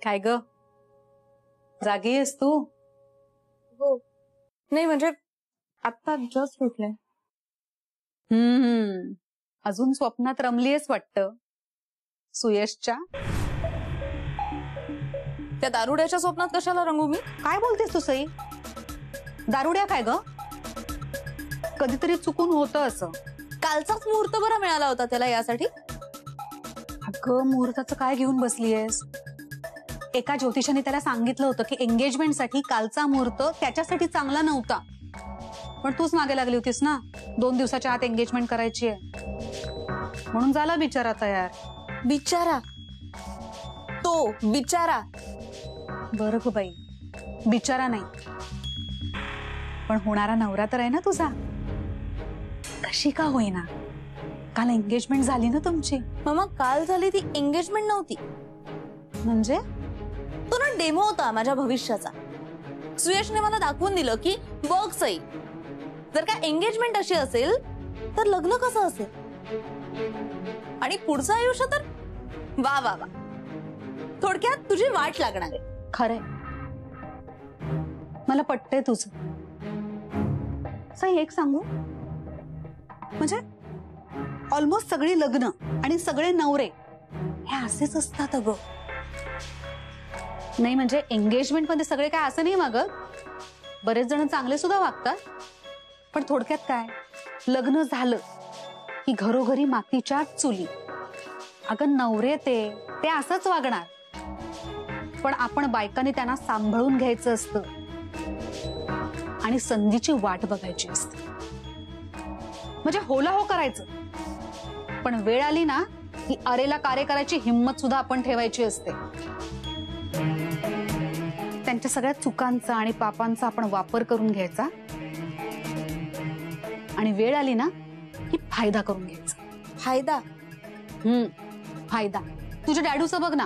काय ग, जागी आहेस तू? हो. नाही म्हणजे आता जस्ट उठले. अजून स्वप्नात रमलीयस वाटतं सुयशच्या. त्या दारुड्याच्या स्वप्नात कशाला रंगू मी? काय बोलतेस तू सई? दारुड्या काय ग? कधीतरी चुकून होतं असं. कालचाच मुहूर्त बरा मिळाला होता त्याला यासाठी. अगं मुहूर्ताचं काय घेऊन बसलीयस? एका ज्योतिषाने त्याला सांगितलं होतं की एंगेजमेंटसाठी कालचा मुहूर्त त्याच्यासाठी चांगला नव्हता, पण तूच मागे लागली होतीस ना 2 दिवसाच्या आत एंगेजमेंट करायची आहे म्हणून. झाला बिचारा तयार. बिचारा? तो बिचारा? बरं ग बाई, बिचारा नाही पण होणारा नवरा तर आहे ना तुझा. कशी का होईना, काल एंगेजमेंट झाली ना तुमची. मामा काल झाली ती एंगेजमेंट नव्हती. म्हणजे? तो ना डेमो होता माझ्या भविष्याचा. सुयशने मला दाखवून दिलं की बघ सई, जर का एंगेजमेंट अशी असेल तर लग्न कसं असेल आणि पुढचं आयुष्य तर वा वा वा. थोडक्यात तुझी वाट लागणार आहे. खरंय, मला पटतंय तुझं. सई एक सांगू, म्हणजे ऑलमोस्ट सगळी लग्न आणि सगळे नवरे हे असेच असतात अगं. नाही म्हणजे एंगेजमेंट मध्ये सगळे काय असं नाही मागत, बरेच जण चांगले सुद्धा वागतात. पण थोडक्यात काय, लग्न झालं की घरोघरी मातीच्या चुली. अगं नवरे ते असंच वागणार, पण आपण बायकांनी त्यांना सांभाळून घ्यायचं असतं आणि संधीची वाट बघायची असते. म्हणजे होला हो करायचं, पण वेळ आली ना की अरेला कार्य करायची हिंमत सुद्धा आपण ठेवायची असते. त्यांच्या सगळ्या चुकांचा आणि पापांचा आपण वापर करून घ्यायचा आणि वेळ आली ना की फायदा करून घ्यायचा. फायदा? फायदा. तुझ्या डॅडूचं बघ ना,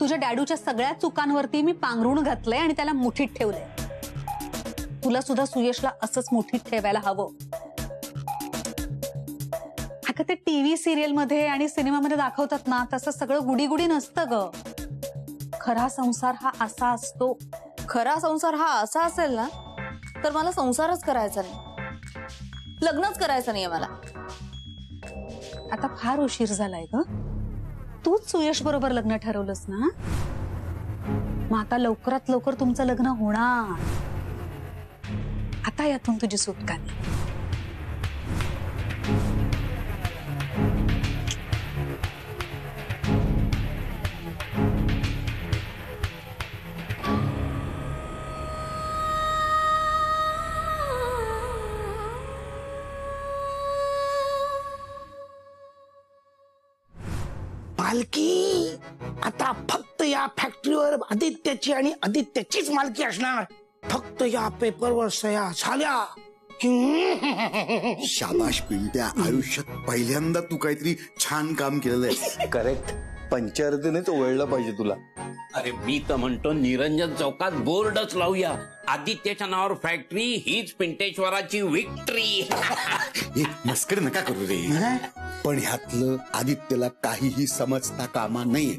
तुझ्या डॅडूच्या सगळ्या चुकांवरती मी पांघरुण घातलंय आणि त्याला मुठीत ठेवलंय. तुला सुद्धा सुयशला असंच मुठीत ठेवायला हवं. अगं ते टीव्ही सिरियल मध्ये आणि सिनेमामध्ये दाखवतात ना तसं सगळं गुडी गुडी नसतं ग. खरा संसार हा असा असतो. खरा संसार हा असा असेल ना तर मला संसारच करायचा नाही, लग्नच करायचं नाहीये मला. आता फार उशीर झालाय ग. तूच सुयश बरोबर लग्न ठरवलंस ना, मग आता लवकरात लवकर तुमचं लग्न होणार. आता यातून तुझी सुटका नाही. मालकी आता फक्त या फॅक्टरीवर आदित्यची आणि आदित्यचीच मालकी असणार. फक्त या पेपरवर सह्या झाल्या की शाबाश पिंट्या, आयुष्यात पहिल्यांदा तू काहीतरी छान काम केलेलं आहे. करेक्ट, पंचायतीनेच ओळखलं पाहिजे तुला. अरे मी तर म्हणतो निरंजन चौकात बोर्डच लावूया, आदित्यच्या नावावर फॅक्टरी हीच पिंटेश्वराची विक्ट्री. मस्करी नका करू रे. पण ह्यातलं आदित्यला काहीही समजता कामा नये.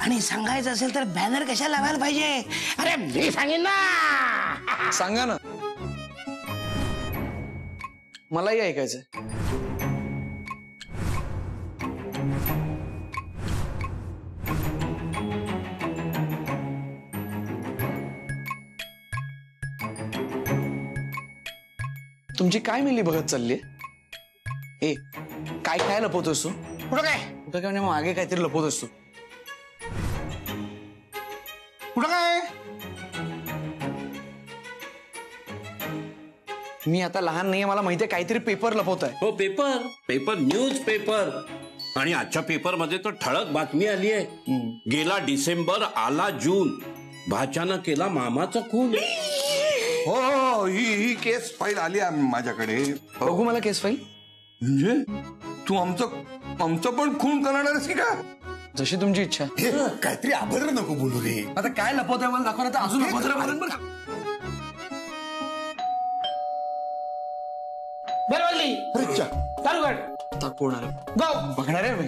आणि सांगायचं असेल तर बॅनर कशाला लावायला पाहिजे? अरे मी सांगेन ना. सांगा ना, मलाही ऐकायचंय. तुमची काय मिली बघत चालली? ए काय काय लपवतोस तू? कुठं काय? कुठं काय म्हणजे मागे काहीतरी लपवतोस तू? कुठं काय? मी आता लहान नाहीये, मला माहितीये काहीतरी पेपर लपवताय. हो पेपर न्यूज पेपर. आणि आजच्या पेपर मध्ये तर ठळक बातमी आली आहे. गेला डिसेंबर आला जून, भाच्यानं केला मामाचा खून. हो ही केस फाईल आली माझ्याकडे. बघू मला केस फाईल. म्हणजे तू आमचं पण खून करणार आहेस की का? जशी तुमची इच्छा. काहीतरी अभद्र नको बोलू रे. आता काय लपवताय मला दाखवा, आता अजून अभद्र बोलेन बरं. बरोबर चालू कर. कोण आलं बघणार आहे मी.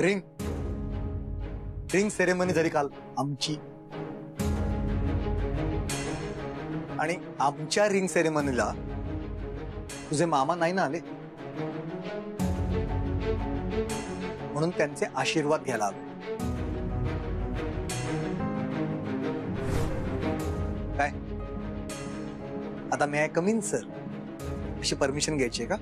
रिंग सेरेमनी झाली काल आमची, आणि आमच्या रिंग सेरेमनीला तुझे मामा नाही ना आले, म्हणून त्यांचे आशीर्वाद घ्यायला आलो. काय आता मी कम इन सर अशी परमिशन घ्यायची का?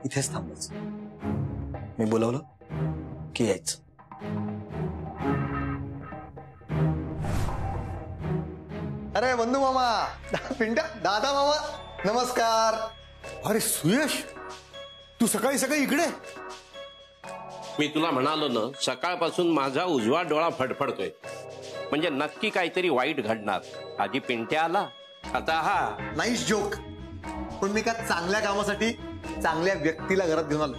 इथेच थांबायचं. मी बोलवलं की यायचं. अरे बंधू मामा, पिंट्या, दादा मामा, नमस्कार. अरे सुयश, तू सकाळी सकाळी इकडे? मी तुला म्हणालो ना, सकाळपासून माझा उजवा डोळा फडफडतोय, म्हणजे नक्की काहीतरी वाईट घडणार. आधी पिंट्या आला, आता हा. Nice joke. पण मी का चांगल्या कामासाठी चांगल्या व्यक्तीला घरात घेऊन आलो.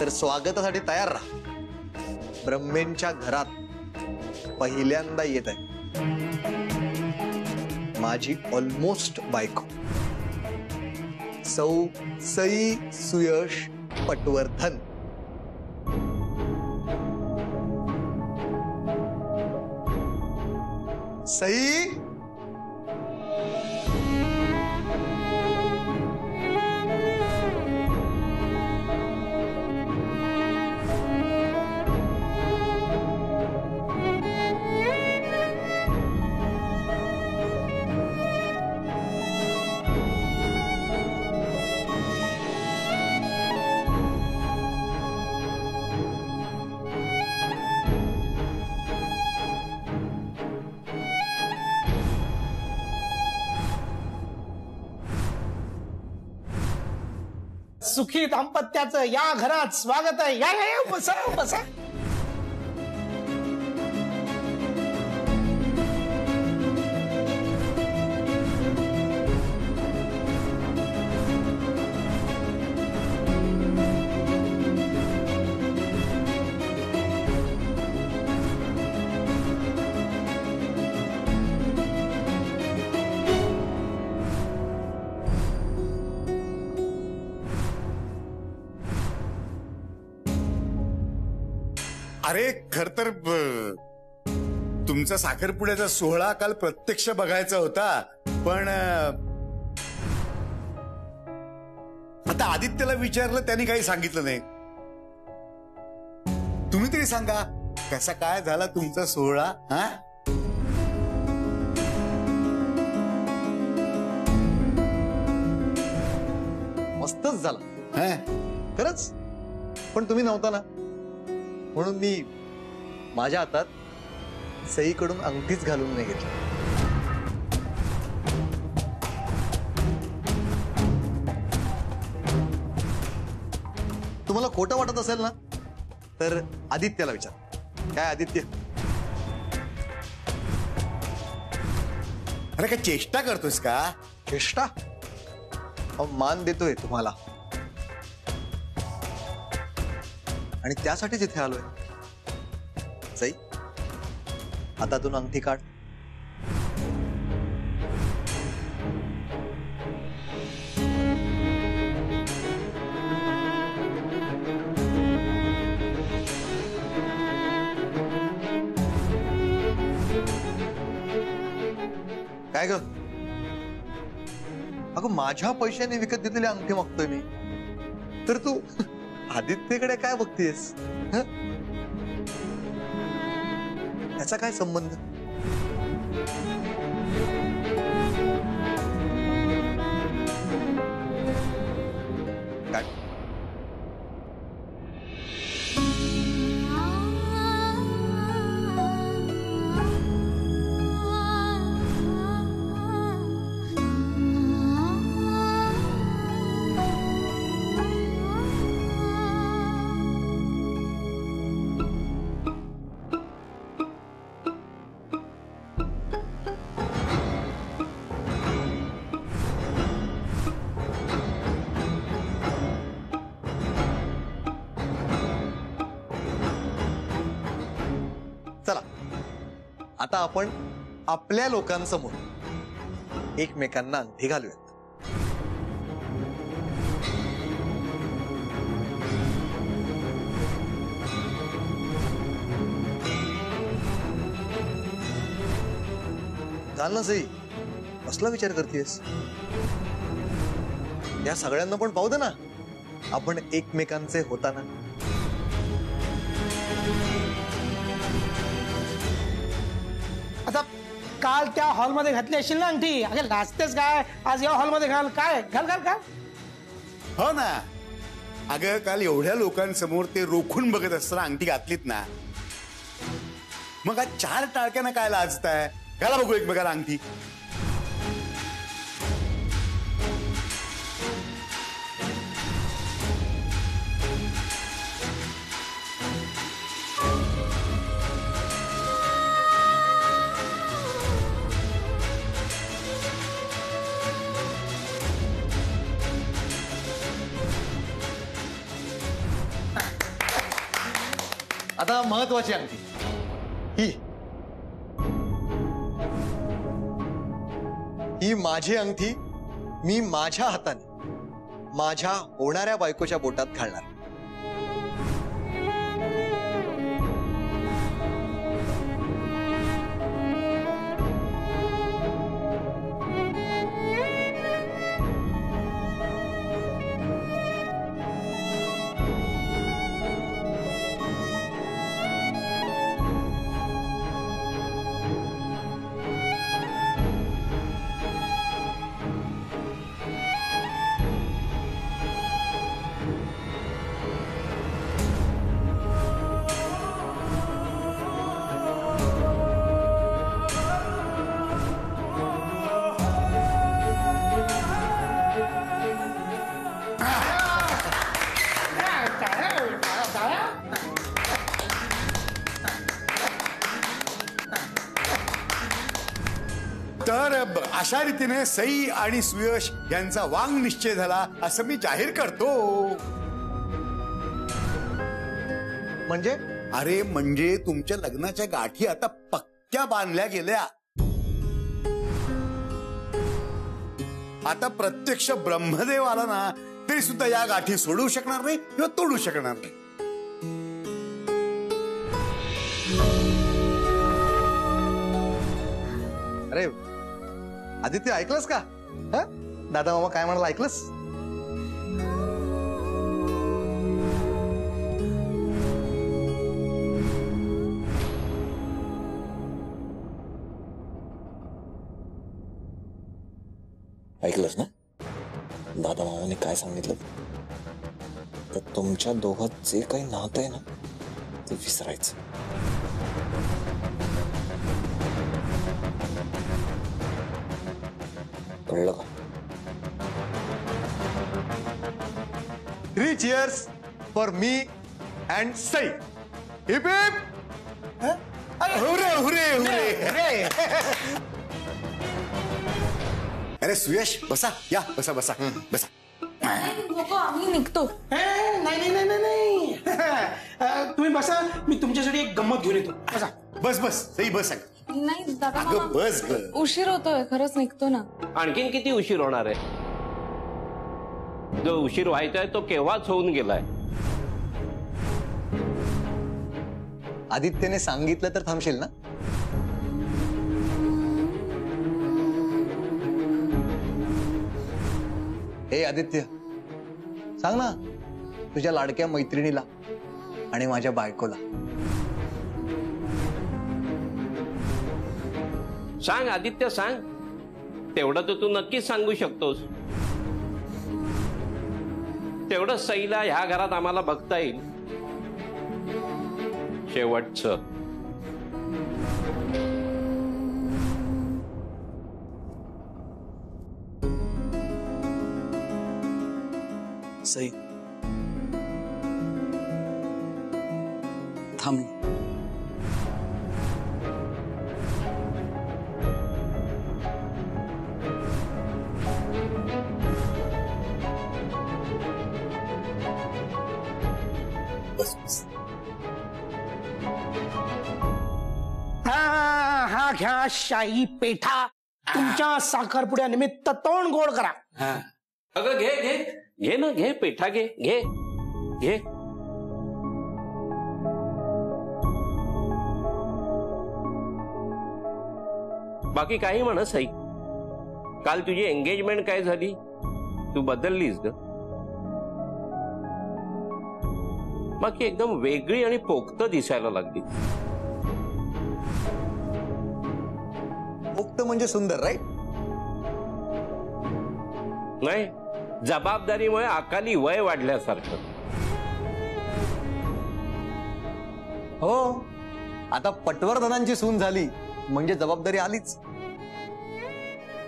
तर स्वागतासाठी तयार राहा. ब्रह्मेंच्या घरात पहिल्यांदा येत आहे माझी ऑलमोस्ट बायको, सौ सई सुयश पटवर्धन. सई, सुखी दाम्पत्याचं या घरात स्वागत आहे. या या, बसा बसा. अरे खर तर तुमचा साखरपुड्याचा सोहळा काल प्रत्यक्ष बघायचा होता, पण आता आदित्यला विचारलं, त्यांनी काही सांगितलं नाही. तुम्ही तरी सांगा, कसा काय झाला तुमचा सोहळा? हा, मस्तच झाला खरंच. पण तुम्ही नव्हता ना, म्हणून मी माझ्या हातात सईकडून अंगठीच घालून नाही घेतली. तुम्हाला खोटं वाटत असेल ना, तर आदित्यला विचार. काय आदित्य? अरे काय चेष्टा करतोस का? चेष्टा? मान देतोय तुम्हाला, आणि त्यासाठीच इथे आलोय. सई, हातातून अंगठी काढ. काय ग? अगं, माझ्या पैशाने विकत घेतलेली अंगठी मागतोय मी, तर तू आदित्यकडे काय बघतेस? याचा काय संबंध? काय चला आता आपण आपल्या लोकांसमोर एकमेकांना अंगठी घालूयात. घाल ना सई, कसला विचार करतेस? या सगळ्यांना पण पाहू दे ना आपण एकमेकांचे होताना. आता काल त्या हॉलमध्ये घातली असेल ना अंगठी, अगं लाजतेस काय? आज या हॉलमध्ये घाल. काय घाल घाल घाल. हो ना. अगं काल एवढ्या लोकांसमोर ते रोखून बघत असताना अंगठी घातलीत ना, मग आज 4 टाळक्यानं काय लाजताय? घाला बघू एकमेकाला अंगठी. आता महत्वाची अंगठी ही माझी अंगठी मी माझ्या हाताने माझ्या होणाऱ्या बायकोच्या बोटात घालणार. तर अशा रीतीने सई आणि सुयश यांचा वांग निश्चय झाला असं मी जाहीर करतो. म्हणजे अरे म्हणजे तुमच्या लग्नाच्या गाठी आता पक्क्या बांधल्या गेल्या. आता प्रत्यक्ष ब्रह्मदेव आला ना तरी सुद्धा या गाठी सोडू शकणार नाही किंवा तोडू शकणार नाही. अरे आदित्य, ऐकलंस का? दादा मामा काय म्हणाला, ऐकलंस? ऐकलंस ना दादा मामाने काय सांगितलं? तर तुमच्या दोघात जे काही नातं आहे ना ते विसरायचं. कळलं का? 3 cheers for me and Sai. Hip hip. Hurray hurray hurray. अरे सुयश बसा, या बसा बसा बसा. नको, आम्ही निघतो. नाही नाही नाही नाही, तुम्ही बसा, मी तुमच्यासाठी एक गंमत घेऊन येतो. बसा. बस बस सई बस. नाही दादा अगं मामा, बस ग. उशीर होतोय, खरंच निघतो ना. आणखीन किती उशीर होणार आहे? जो उशीर व्हायचा आहे तो केव्हाच होऊन गेलाय. आदित्यने सांगितलं तर थांबशील ना? हे आदित्य, सांग ना तुझ्या लाडक्या मैत्रिणीला आणि माझ्या बायकोला. सांग आदित्य, सांग. तेवढं तर तू नक्कीच सांगू शकतोस. तेवढंच सईला ह्या घरात आम्हाला बघता येईल. शेवटचं. सई थांब. बस बस. हा घ्या शाही पेठा. तुमच्या साखरपुड्यानिमित्त तोंड गोड करा. अगं घे घे घे ना, घे पेठा घे घे घे. बाकी काही म्हण सई, काल तुझी एंगेजमेंट काय झाली? तू बदललीस ग. बाकी एकदम वेगळी आणि पोक्त दिसायला लागली. पोक्त म्हणजे सुंदर, राईट? नाही, जबाबदारीमुळे अकाली वय वाढल्यासारखं. हो, आता पटवर्धनांची सून झाली म्हणजे जबाबदारी आलीच.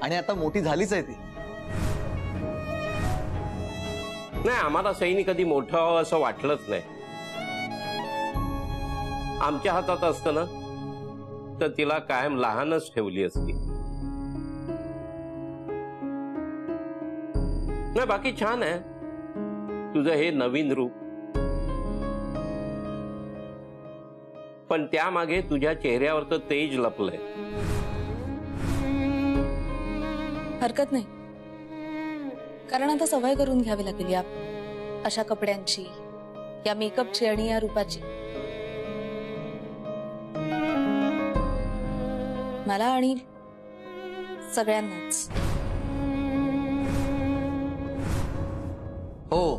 आणि आता मोठी झालीच आहे ती. नाही, आम्हाला सईनी कधी मोठं व्हावं असं वाटलंच नाही. आमच्या हातात असतं ना तर तिला कायम लहानच ठेवली असती. नाही, बाकी छान आहे तुझं हे नवीन रूप. पण त्यामागे तुझ्या चेहऱ्यावर तर तेज लपलंय. हरकत नाही, कारण आता सवय करून घ्यावी लागेल या अशा कपड्यांची, या मेकअपची आणि या रूपाची. मला आणि सगळ्यांनाच. हो,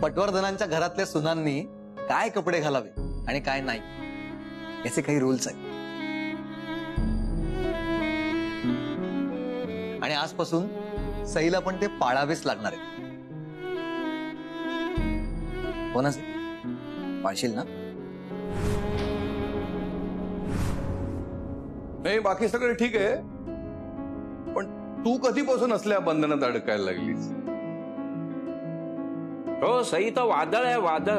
पटवर्धनांच्या घरातल्या सुनांनी काय कपडे घालावे आणि काय नाही याचे काही रूल्स आहेत. आणि आजपासून सईला पण ते पाळावेच लागणार आहे. हो ना सई? पाळशील ना? नाही, बाकी सगळं ठीक आहे, पण तू कधीपासून असल्या बंधनात अडकायला लागलीस? हो, सई तर वादळ आहे, वादळ.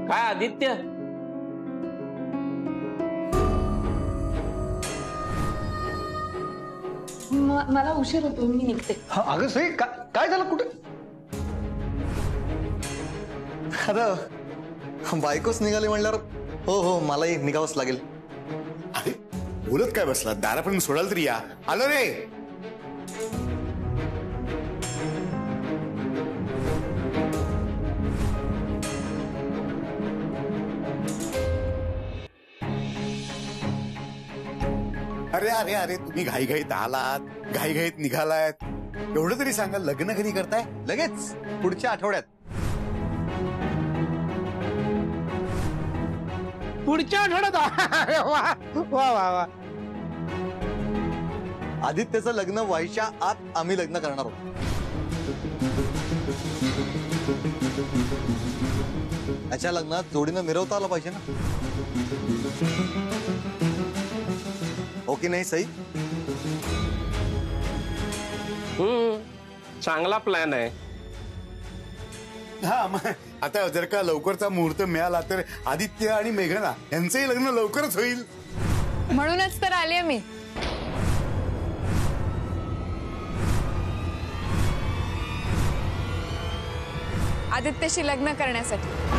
काय आदित्य? मला उशीर होतो, मी निघते. अगं सई, काय झालं? कुठे? आता बायकोच निघाली म्हणल्यावर हो हो मलाही निघावंच लागेल. अरे बोलत काय बसला? दारापर्यंत सोडाल तरी या. आलो रे. अरे अरे अरे, तुम्ही घाईघाईत आलात, घाईघाईत निघालात. एवढं तरी सांगा, लग्न कधी करताय? लगेच पुढच्या आठवड्यात. पुढच्या आठवड्यात? वा वा वा वा. आदित्यचं लग्न व्हायच्या आत आम्ही लग्न करणार आहोत. त्याच्या लग्नात जोडीनं मिरवता आलं पाहिजे ना. हो की नाही सई? चांगला प्लॅन आहे. हा, मग आता जर का लवकरचा मुहूर्त मिळाला तर आदित्य आणि मेघना यांचंही लग्न लवकरच होईल. म्हणूनच तर आले मी. आदित्यशी लग्न करण्यासाठी.